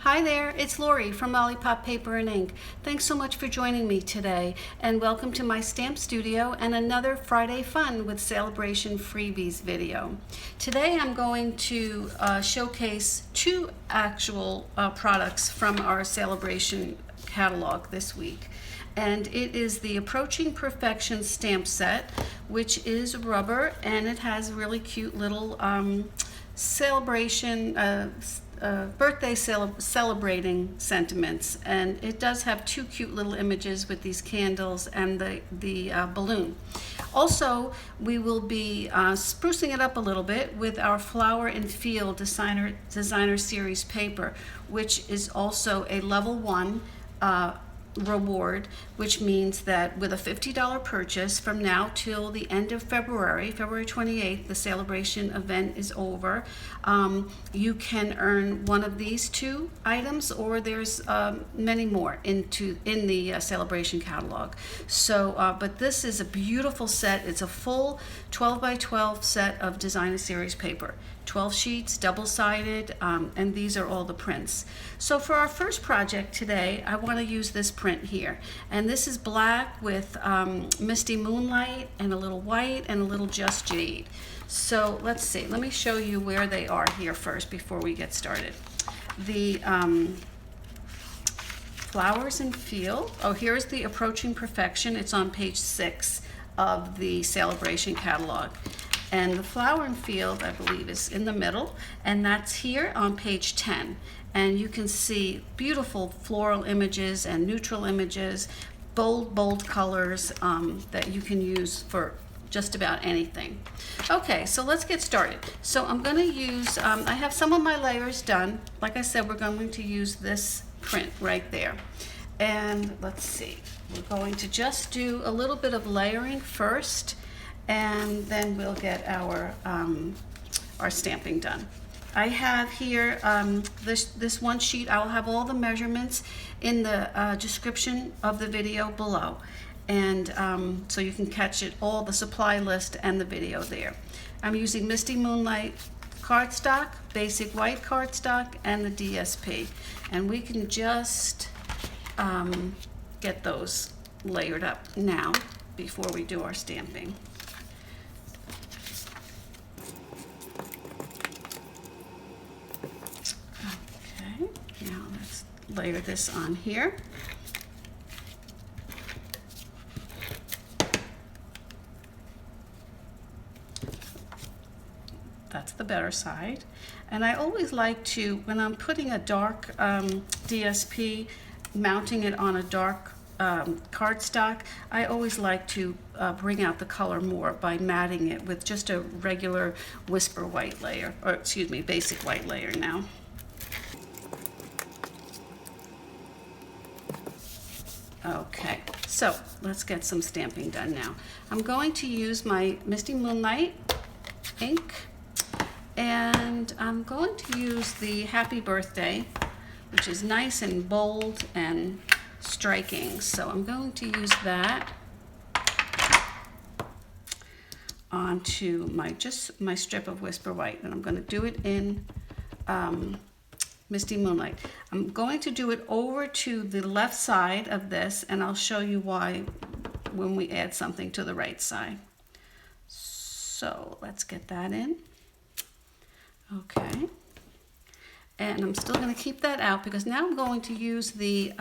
Hi there, it's Lori from Lollipop Paper and Ink. Thanks so much for joining me today, and welcome to my stamp studio and another Friday Fun with Celebration Freebies video. Today I'm going to showcase two actual products from our Celebration catalog this week. And it is the Approaching Perfection stamp set, which is rubber, and it has really cute little birthday celebrating sentiments, and it does have two cute little images with these candles and the balloon. Also, we will be sprucing it up a little bit with our Flower and Field designer series paper, which is also a level 1 reward, which means that with a $50 purchase from now till the end of February 28th, the celebration event is over, you can earn one of these two items, or there's many more in the celebration catalog. So but this is a beautiful set. It's a full 12 by 12 set of designer series paper, 12 sheets, double-sided, and these are all the prints. So for our first project today, I want to use this print here, and this is black with Misty Moonlight and a little white and a little Just Jade. So let's see, let me show you where they are here first before we get started. The Flowers and Field, here's the Approaching Perfection. It's on page 6 of the Celebration catalog. And the Flower and Field, I believe, is in the middle, and that's here on page 10. And you can see beautiful floral images and neutral images, bold colors that you can use for just about anything. Okay, so let's get started. So I'm going to use, I have some of my layers done. Like I said, we're going to use this print right there. And let's see, we're going to just do a little bit of layering first, and then we'll get our stamping done. I have here this one sheet. I'll have all the measurements in the description of the video below, and so you can catch it, all the supply list and the video there. I'm using Misty Moonlight cardstock, basic white cardstock, and the DSP, and we can just get those layered up now before we do our stamping. Now let's layer this on here. That's the better side. And I always like to, when I'm putting a dark DSP, mounting it on a dark cardstock, I always like to bring out the color more by matting it with just a regular Whisper white layer, or excuse me, basic white layer now. Okay, so let's get some stamping done now. I'm going to use my Misty Moonlight ink, and I'm going to use the Happy Birthday, which is nice and bold and striking. So I'm going to use that onto my strip of Whisper White, and I'm going to do it in Misty Moonlight. I'm going to do it over to the left side of this, and I'll show you why when we add something to the right side. So let's get that in. Okay. And I'm still going to keep that out because now I'm going to use the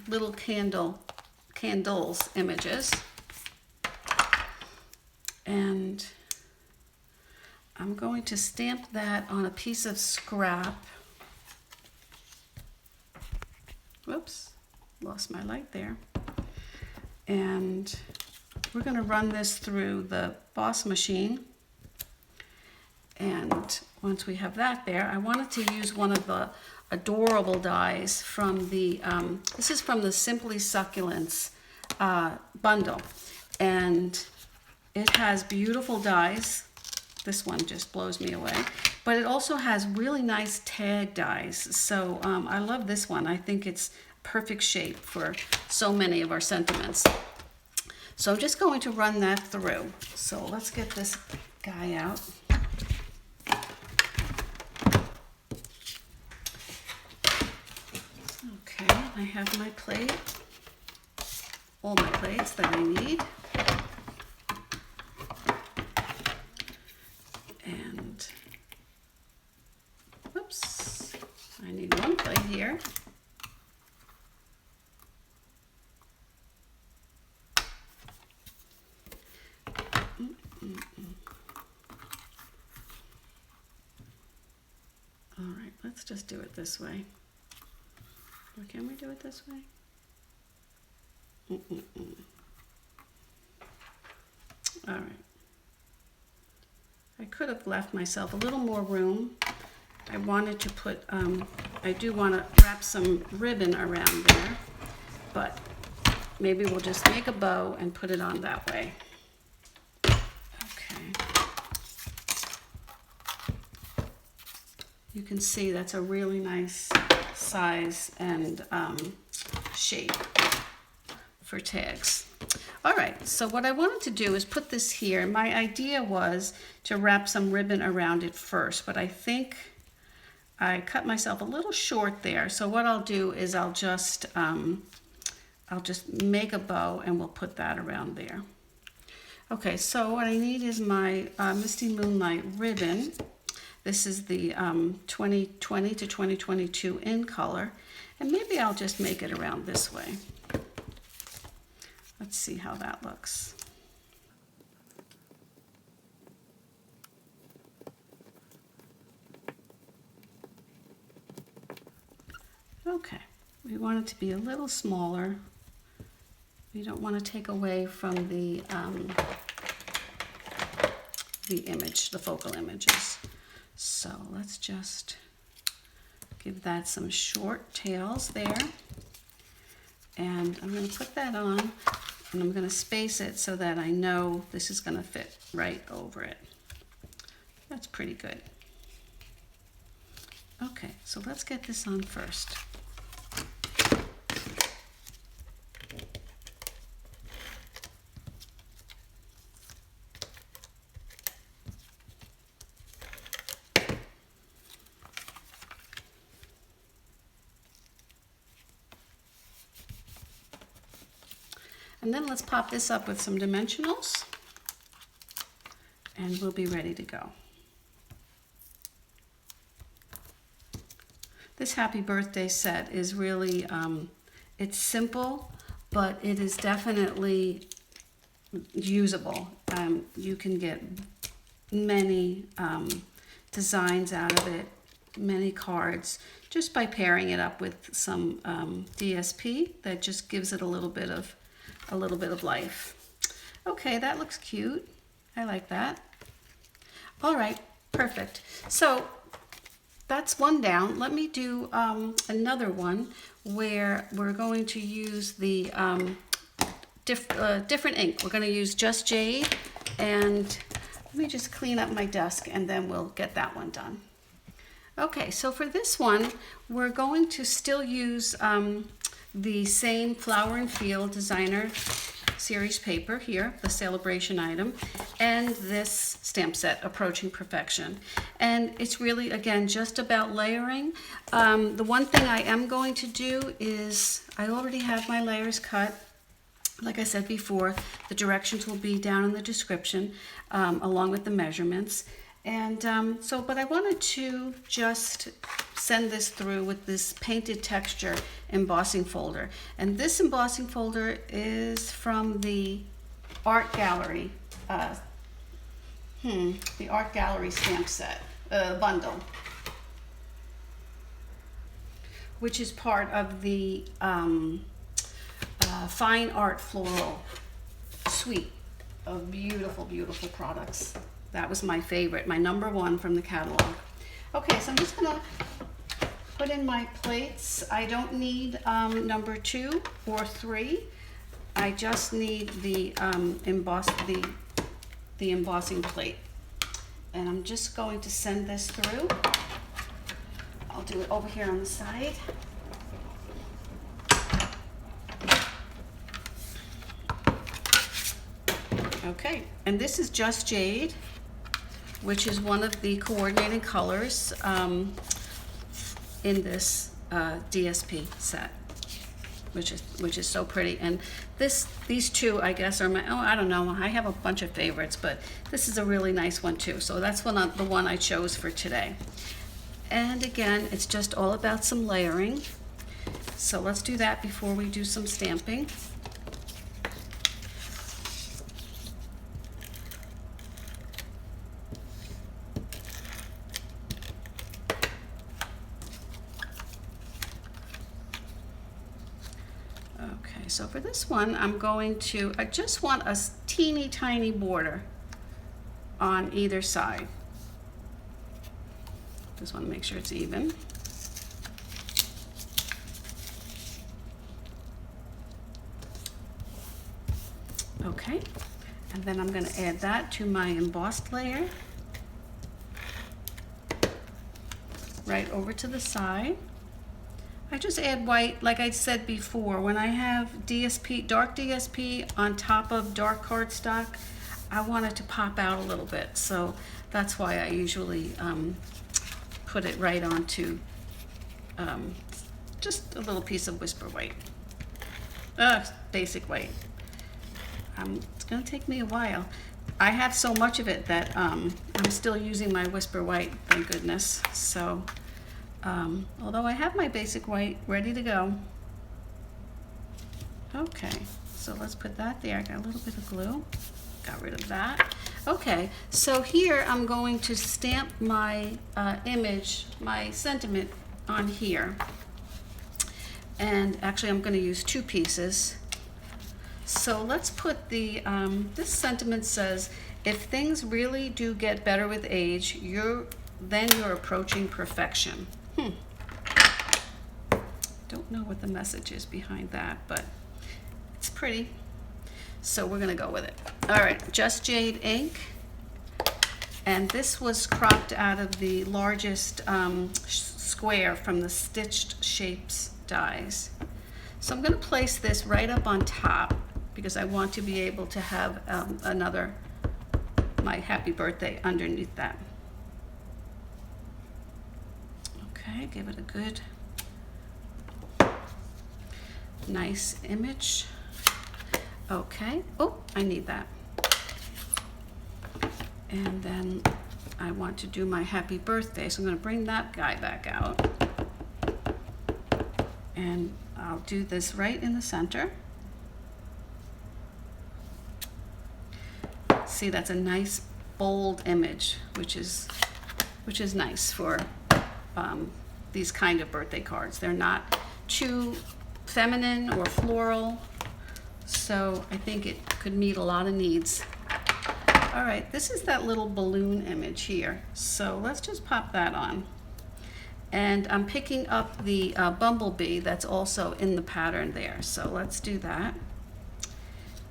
little candles images. And I'm going to stamp that on a piece of scrap. Whoops, lost my light there. And we're going to run this through the Boss machine. And once we have that there, I wanted to use one of the adorable dies from the, this is from the Simply Succulents bundle. And it has beautiful dies. This one just blows me away. But it also has really nice tag dies. So I love this one. I think it's perfect shape for so many of our sentiments. So I'm just going to run that through. So let's get this guy out. I have my plate, all my plates that I need. And, whoops, I need one plate here. All right, let's just do it this way. Or can we do it this way? All right. I could have left myself a little more room. I wanted to put, I do want to wrap some ribbon around there, but maybe we'll just make a bow and put it on that way. Okay. You can see that's a really nice size and shape for tags. All right, so what I wanted to do is put this here. My idea was to wrap some ribbon around it first, but I think I cut myself a little short there. So what I'll do is I'll just make a bow and we'll put that around there. Okay, so what I need is my Misty Moonlight ribbon. This is the 2020 to 2022 in color, and maybe I'll just make it around this way. Let's see how that looks. Okay, we want it to be a little smaller. We don't want to take away from the image, the focal images. So let's just give that some short tails there. And I'm going to put that on, and I'm going to space it so that I know this is going to fit right over it. That's pretty good. Okay, so let's get this on first. And then let's pop this up with some dimensionals, and we'll be ready to go. This happy birthday set is really, it's simple, but it is definitely usable. You can get many designs out of it, many cards, just by pairing it up with some DSP that just gives it a little bit of life. Okay, that looks cute. I like that. All right, perfect. So that's one down. Let me do another one where we're going to use the different ink. We're going to use just Jade, and let me just clean up my desk and then we'll get that one done. Okay, so for this one, we're going to still use the same Flower and Field Designer Series paper here, the celebration item, and this stamp set, Approaching Perfection. And it's really, again, just about layering. The one thing I am going to do is, I already have my layers cut. Like I said before, the directions will be down in the description, along with the measurements. And but I wanted to just send this through with this painted texture embossing folder. And this embossing folder is from the Art Gallery, the Art Gallery stamp set bundle, which is part of the Fine Art Floral suite of beautiful, beautiful products. That was my favorite, my number one from the catalog. Okay, so I'm just gonna put in my plates. I don't need number 2 or 3. I just need the embossing plate. And I'm just going to send this through. I'll do it over here on the side. Okay, and this is Just Jade, which is one of the coordinating colors in this DSP set. which is so pretty. And these two, I guess, are my, oh, I don't know, I have a bunch of favorites, but this is a really nice one too. So that's the one I chose for today. And again, it's just all about some layering. So let's do that before we do some stamping. Okay, so for this one, I just want a teeny tiny border on either side. Just want to make sure it's even. Okay, and then I'm going to add that to my embossed layer. Right over to the side. I just add white, like I said before, when I have DSP, dark DSP on top of dark cardstock, I want it to pop out a little bit. So that's why I usually put it right onto just a little piece of whisper white. Basic white. It's gonna take me a while. I have so much of it that I'm still using my whisper white, thank goodness. So, although I have my basic white ready to go. Okay, so let's put that there. I got a little bit of glue. Got rid of that. Okay, so here I'm going to stamp my image, my sentiment on here. And actually I'm going to use 2 pieces. So let's put the, this sentiment says, if things really do get better with age, then you're approaching perfection. Don't know what the message is behind that, but it's pretty. So we're gonna go with it. All right, Just Jade ink. And this was cropped out of the largest square from the Stitched Shapes dies. So I'm gonna place this right up on top because I want to be able to have my happy birthday underneath that. Okay, give it a good, nice image. Okay, oh, I need that. And then I want to do my happy birthday, so I'm going to bring that guy back out. And I'll do this right in the center. See, that's a nice bold image, which is nice for these kind of birthday cards. They're not too feminine or floral, so I think it could meet a lot of needs. All right, this is that little balloon image here, so let's just pop that on. And I'm picking up the bumblebee that's also in the pattern there, so let's do that.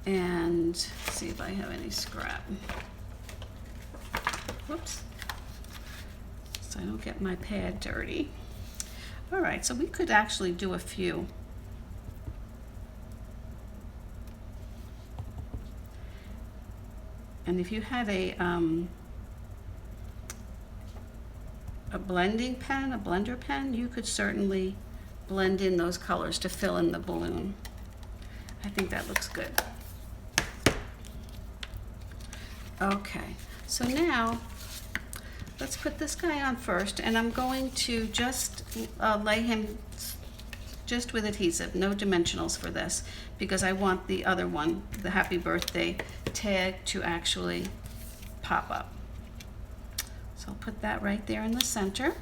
And see if I have any scrap. Whoops. So I don't get my pad dirty. All right, so we could actually do a few. And if you had a blending pen, a blender pen, you could certainly blend in those colors to fill in the balloon. I think that looks good. Okay, so now let's put this guy on first, and I'm going to just lay him just with adhesive, no dimensionals for this, because I want the other one, the happy birthday tag, to actually pop up. So I'll put that right there in the center.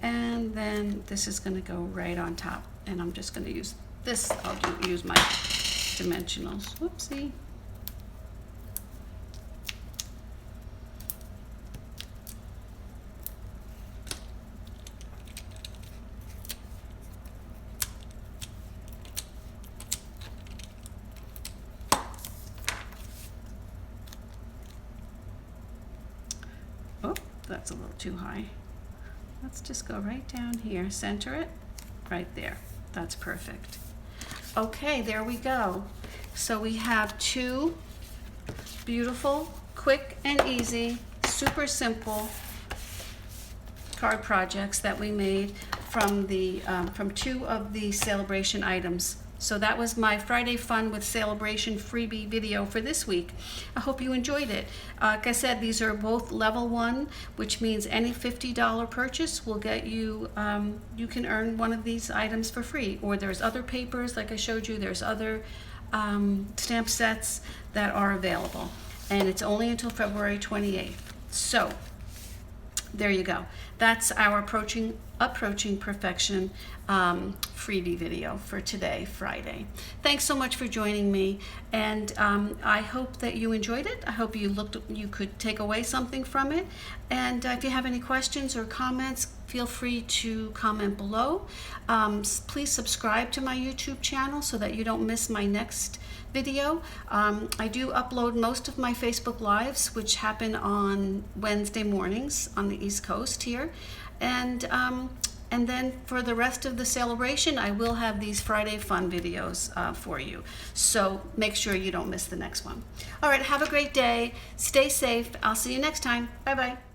And then this is going to go right on top, and I'm just going to use this, I'll use my dimensionals. Whoopsie. Oh, that's a little too high. Let's just go right down here, center it, right there. That's perfect. Okay, there we go. So we have 2 beautiful, quick and easy, super simple card projects that we made from two of the celebration items. So that was my Friday Fun with Celebration freebie video for this week. I hope you enjoyed it. Like I said, these are both level 1, which means any $50 purchase will get you, you can earn one of these items for free. Or there's other papers, like I showed you, there's other stamp sets that are available. And it's only until February 28th. So there you go. That's our approaching perfection freebie video for today, Friday. Thanks so much for joining me, and I hope that you enjoyed it. I hope you could take away something from it. And if you have any questions or comments, feel free to comment below. Please subscribe to my YouTube channel so that you don't miss my next video. I do upload most of my Facebook Lives, which happen on Wednesday mornings on the East Coast here. And then for the rest of the celebration, I will have these Friday Fun videos for you. So make sure you don't miss the next one. All right, have a great day. Stay safe. I'll see you next time. Bye-bye.